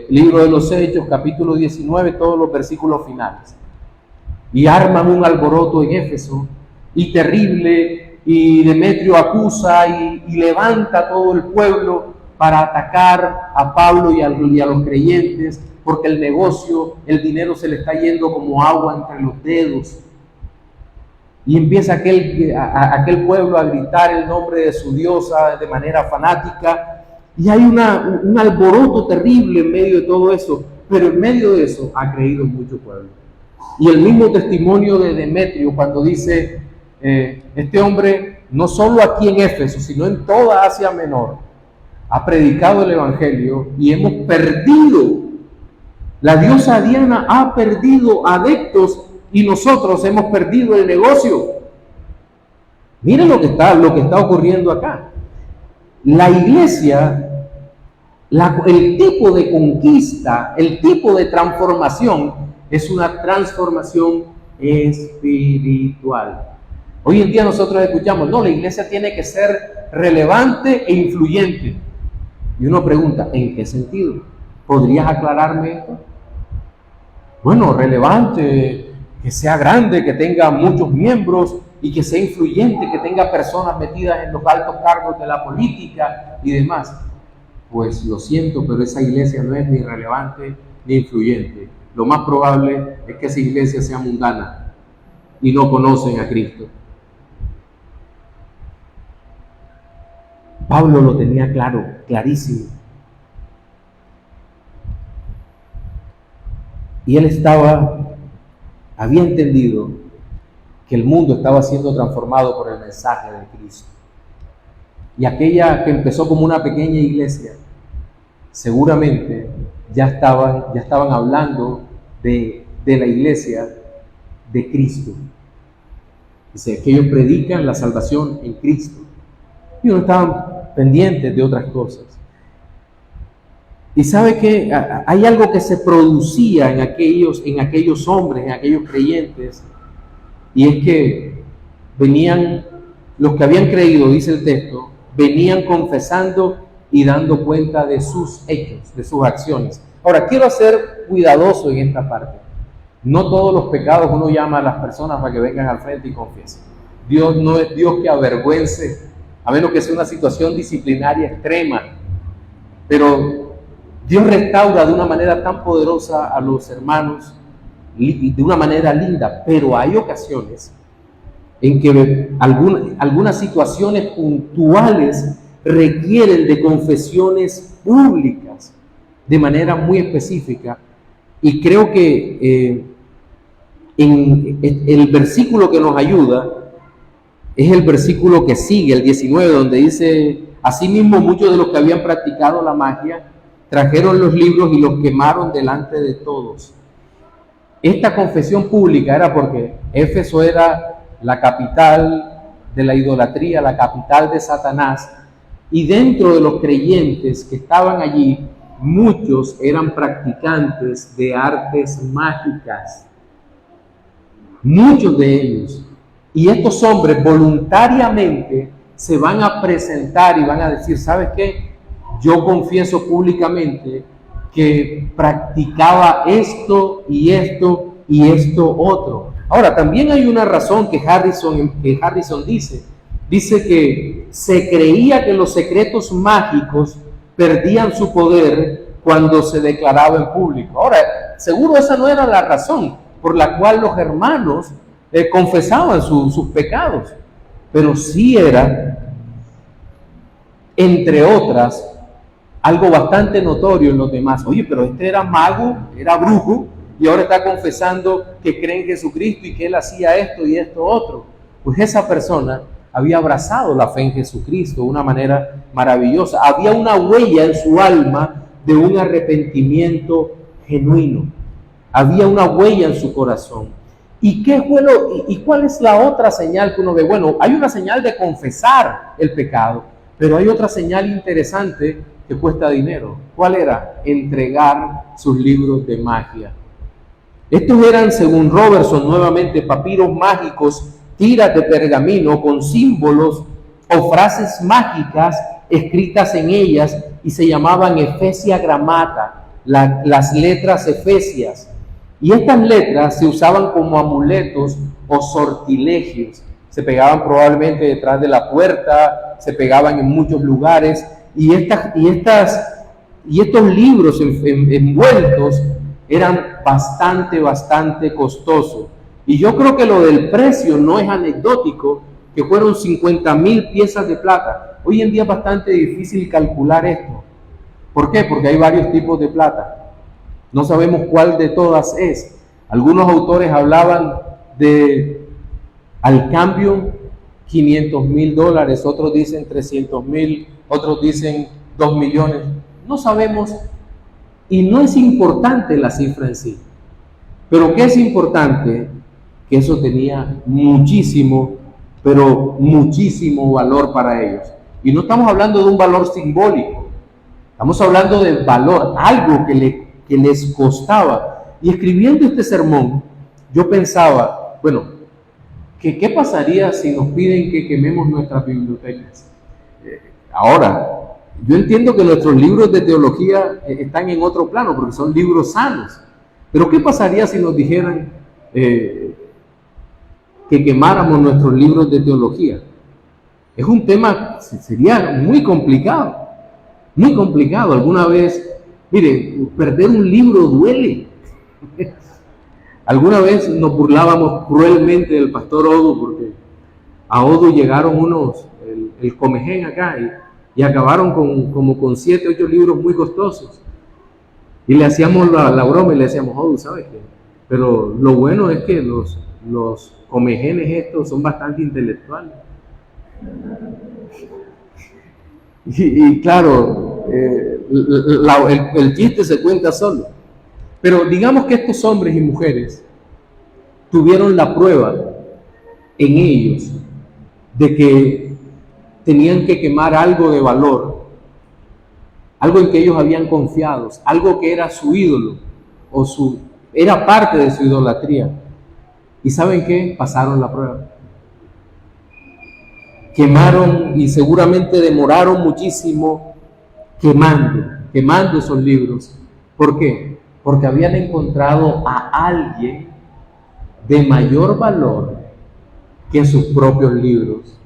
Libro de los Hechos, capítulo 19, todos los versículos finales. Y arman un alboroto en Éfeso, y terrible, y Demetrio acusa y levanta todo el pueblo para atacar a Pablo y a los creyentes, porque el negocio, el dinero se le está yendo como agua entre los dedos. Y empieza aquel pueblo a gritar el nombre de su diosa de manera fanática, y hay un alboroto terrible en medio de todo eso, pero en medio de eso ha creído mucho pueblo. Y el mismo testimonio de Demetrio cuando dice, este hombre no solo aquí en Éfeso, sino en toda Asia Menor, ha predicado el Evangelio y hemos perdido, la diosa Diana ha perdido adeptos y nosotros hemos perdido el negocio. Miren lo que está ocurriendo acá. La iglesia, el tipo de conquista, el tipo de transformación es una transformación espiritual. Hoy en día nosotros escuchamos, no, la iglesia tiene que ser relevante e influyente. Y uno pregunta, ¿en qué sentido? ¿Podrías aclararme esto? Bueno, relevante, que sea grande, que tenga muchos miembros y que sea influyente, que tenga personas metidas en los altos cargos de la política y demás. Pues lo siento, pero esa iglesia no es ni relevante ni influyente. Lo más probable es que esa iglesia sea mundana y no conocen a Cristo. Pablo lo tenía claro, clarísimo. Y él había entendido que el mundo estaba siendo transformado por el mensaje de Cristo. Y aquella que empezó como una pequeña iglesia, seguramente ya estaban hablando de la iglesia de Cristo. Dice que ellos predican la salvación en Cristo. Y no estaban pendientes de otras cosas. Y sabe que hay algo que se producía en aquellos hombres, en aquellos creyentes, y es que venían, los que habían creído, dice el texto, venían confesando y dando cuenta de sus hechos, de sus acciones. Ahora, quiero ser cuidadoso en esta parte. No todos los pecados uno llama a las personas para que vengan al frente y confiesen. Dios no es Dios que avergüence, a menos que sea una situación disciplinaria extrema. Pero Dios restaura de una manera tan poderosa a los hermanos, de una manera linda, pero hay ocasiones en que algunas situaciones puntuales requieren de confesiones públicas de manera muy específica, y creo que en el versículo que nos ayuda es el versículo que sigue, el 19, donde dice: Asimismo, muchos de los que habían practicado la magia trajeron los libros y los quemaron delante de todos. Esta confesión pública era porque Éfeso era la capital de la idolatría, la capital de Satanás, y dentro de los creyentes que estaban allí, muchos eran practicantes de artes mágicas, muchos de ellos. Y estos hombres voluntariamente se van a presentar y van a decir, ¿sabes qué? Yo confieso públicamente que practicaba esto y esto y esto otro. Ahora, también hay una razón que Harrison dice que se creía que los secretos mágicos perdían su poder cuando se declaraba en público. Ahora, seguro esa no era la razón por la cual los hermanos confesaban sus pecados, pero sí era, entre otras, algo bastante notorio en los demás. Oye, pero este era mago, era brujo, y ahora está confesando que cree en Jesucristo y que él hacía esto y esto otro. Pues esa persona había abrazado la fe en Jesucristo de una manera maravillosa. Había una huella en su alma de un arrepentimiento genuino. Había una huella en su corazón. ¿Y cuál es la otra señal que uno ve? Bueno, hay una señal de confesar el pecado, pero hay otra señal interesante que cuesta dinero. ¿Cuál era? Entregar sus libros de magia. Estos eran, según Robertson, nuevamente papiros mágicos, tiras de pergamino con símbolos o frases mágicas escritas en ellas y se llamaban Efesia Gramata, las letras efesias. Y estas letras se usaban como amuletos o sortilegios. Se pegaban probablemente detrás de la puerta, se pegaban en muchos lugares y estos libros envueltos eran bastante costosos. Y yo creo que lo del precio no es anecdótico, que fueron 50,000 piezas de plata. Hoy en día es bastante difícil calcular esto. ¿Por qué? Porque hay varios tipos de plata. No sabemos cuál de todas es. Algunos autores hablaban de, al cambio, $500,000, otros dicen 300,000, otros dicen 2 millones. No sabemos y no es importante la cifra en sí. Pero ¿qué es importante? Que eso tenía muchísimo, pero muchísimo valor para ellos. Y no estamos hablando de un valor simbólico, estamos hablando de valor, algo que les costaba. Y escribiendo este sermón, yo pensaba, bueno, ¿qué pasaría si nos piden que quememos nuestras bibliotecas? Ahora, yo entiendo que nuestros libros de teología están en otro plano, porque son libros sanos. Pero ¿qué pasaría si nos dijeran que quemáramos nuestros libros de teología? Es un tema, sería muy complicado, muy complicado. Alguna vez, mire, perder un libro duele. Alguna vez nos burlábamos cruelmente del pastor Odu, porque a Odu llegaron el Comején acá, y acabaron con 7, 8 libros muy costosos. Y le hacíamos la broma y le decíamos, Odu, ¿sabes qué? Pero lo bueno es que los comejenes estos son bastante intelectuales. Y claro, el chiste se cuenta solo. Pero digamos que estos hombres y mujeres tuvieron la prueba en ellos de que tenían que quemar algo de valor, algo en que ellos habían confiado, algo que era su ídolo era parte de su idolatría. ¿Y saben qué? Pasaron la prueba. Quemaron y seguramente demoraron muchísimo quemando esos libros. ¿Por qué? Porque habían encontrado a alguien de mayor valor que sus propios libros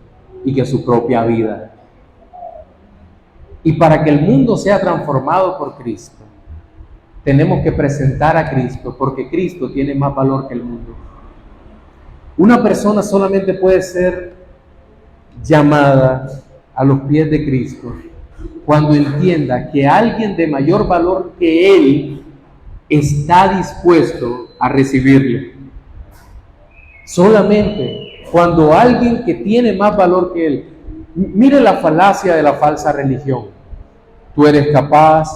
y que su propia vida. Y para que el mundo sea transformado por Cristo, tenemos que presentar a Cristo, porque Cristo tiene más valor que el mundo. Una persona solamente puede ser llamada a los pies de Cristo cuando entienda que alguien de mayor valor que él está dispuesto a recibirle. Solamente cuando alguien que tiene más valor que él Mire la falacia de la falsa religión. Tú eres capaz,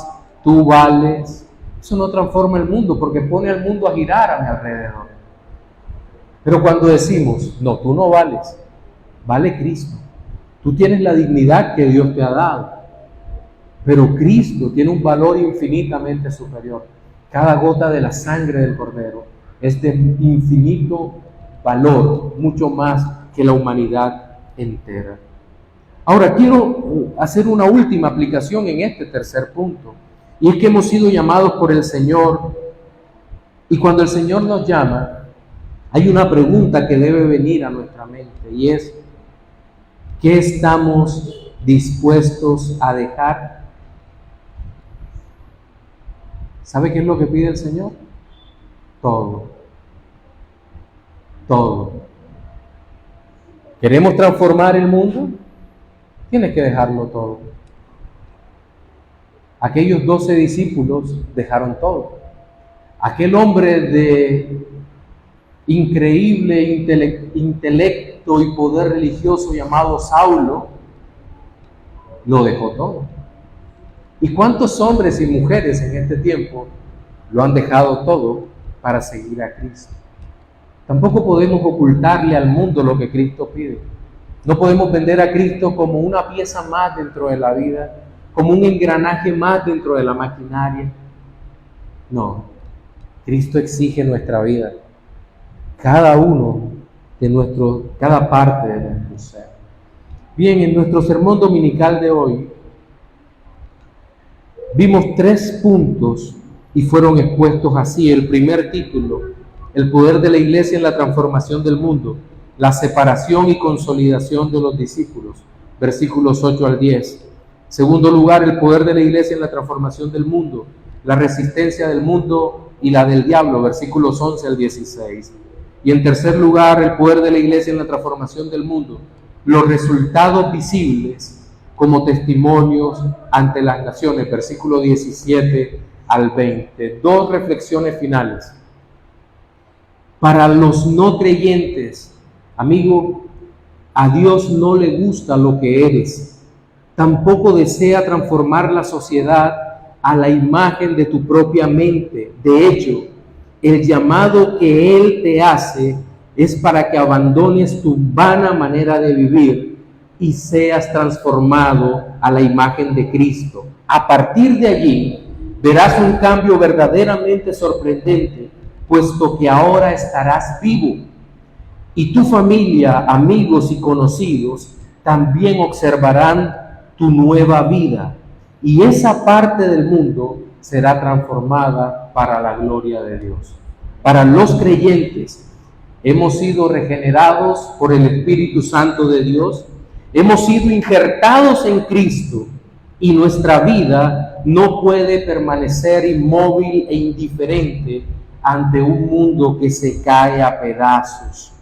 tú vales. Eso no transforma el mundo porque pone al mundo a girar a mi alrededor. Pero cuando decimos, no, tú no vales, vale Cristo. Tú tienes la dignidad que Dios te ha dado, pero Cristo tiene un valor infinitamente superior. Cada gota de la sangre del Cordero es de infinito valor, mucho más que la humanidad entera. Ahora quiero hacer una última aplicación en este tercer punto, y es que hemos sido llamados por el Señor, y cuando el Señor nos llama, hay una pregunta que debe venir a nuestra mente, y es, ¿qué estamos dispuestos a dejar? ¿Sabe qué es lo que pide el Señor? Todo. Todo. ¿Queremos transformar el mundo? Tienes que dejarlo todo. Aquellos 12 discípulos dejaron todo. Aquel hombre de increíble intelecto y poder religioso llamado Saulo, lo dejó todo. ¿Y cuántos hombres y mujeres en este tiempo lo han dejado todo para seguir a Cristo? Tampoco podemos ocultarle al mundo lo que Cristo pide. No podemos vender a Cristo como una pieza más dentro de la vida, como un engranaje más dentro de la maquinaria. No, Cristo exige nuestra vida, cada parte de nuestro ser. Bien, en nuestro sermón dominical de hoy vimos 3 puntos y fueron expuestos así. El primer título, el poder de la iglesia en la transformación del mundo, la separación y consolidación de los discípulos, versículos 8 al 10. Segundo lugar, el poder de la iglesia en la transformación del mundo, la resistencia del mundo y la del diablo, versículos 11 al 16. Y en tercer lugar, el poder de la iglesia en la transformación del mundo, los resultados visibles como testimonios ante las naciones, versículo 17 al 20. 2 reflexiones finales. Para los no creyentes, amigo, a Dios no le gusta lo que eres. Tampoco desea transformar la sociedad a la imagen de tu propia mente. De hecho, el llamado que Él te hace es para que abandones tu vana manera de vivir y seas transformado a la imagen de Cristo. A partir de allí, verás un cambio verdaderamente sorprendente, puesto que ahora estarás vivo. Y tu familia, amigos y conocidos también observarán tu nueva vida. Y esa parte del mundo será transformada para la gloria de Dios. Para los creyentes, hemos sido regenerados por el Espíritu Santo de Dios, hemos sido injertados en Cristo y nuestra vida no puede permanecer inmóvil e indiferente ante un mundo que se cae a pedazos.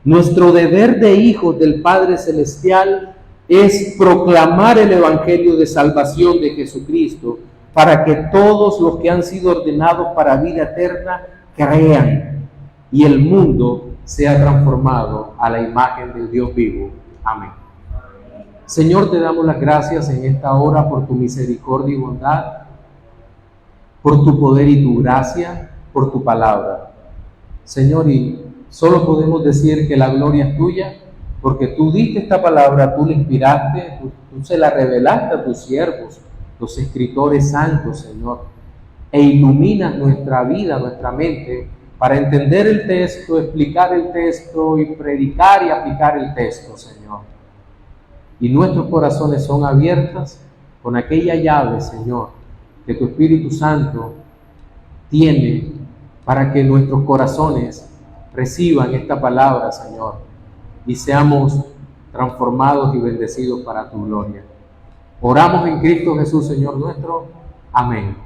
Nuestro deber de hijos del Padre Celestial es proclamar el Evangelio de salvación de Jesucristo para que todos los que han sido ordenados para vida eterna crean y el mundo sea transformado a la imagen del Dios vivo. Amén. Señor, te damos las gracias en esta hora por tu misericordia y bondad, por tu poder y tu gracia, por tu palabra. Señor, y solo podemos decir que la gloria es tuya, porque tú diste esta palabra, tú la inspiraste, tú se la revelaste a tus siervos, los escritores santos, Señor, e iluminas nuestra vida, nuestra mente, para entender el texto, explicar el texto y predicar y aplicar el texto, Señor. Y nuestros corazones son abiertos con aquella llave, Señor, que tu Espíritu Santo tiene para que nuestros corazones reciban esta palabra, Señor, y seamos transformados y bendecidos para tu gloria. Oramos en Cristo Jesús, Señor nuestro. Amén.